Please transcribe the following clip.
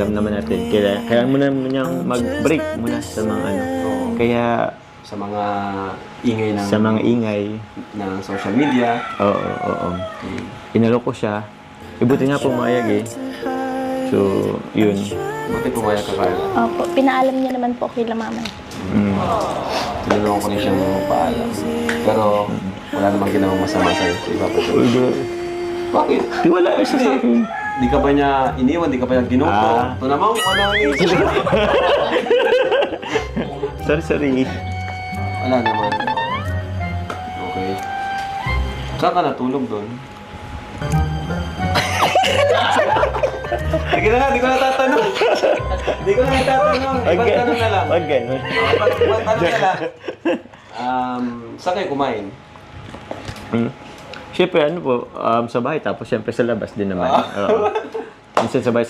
alam naman natin. Kaya muna niyang mag-break muna sa mga ano. Kaya Sa mga ingay ng... sa mga ingay. ng social media. Oo. Inalo ko siya. Ibuti nga pumayag eh. So, yun. Buti pumayag ka, Carla. Opo, pinaalam niya naman po kay mama. Tinulungan ko rin siyang magpaalam. Pero wala namang ginawang masama sa'yo. Si Papa Joe. Bakit? Tiwala siya sa akin. Di ka pa niya iniwan, di ka pa niya ginuto. Ito naman, wala Sorry. Wala naman. Okay. Saan ka natulog doon? Sige na nga, di ko na tatanong. Ibang tanong na lang. Wag ganun. Ibang tanong na lang. Saan kayo kumain? Siyempre, ano po, sa bahay, tapos siyempre sa labas din naman. Oo. Minsan sa bahay,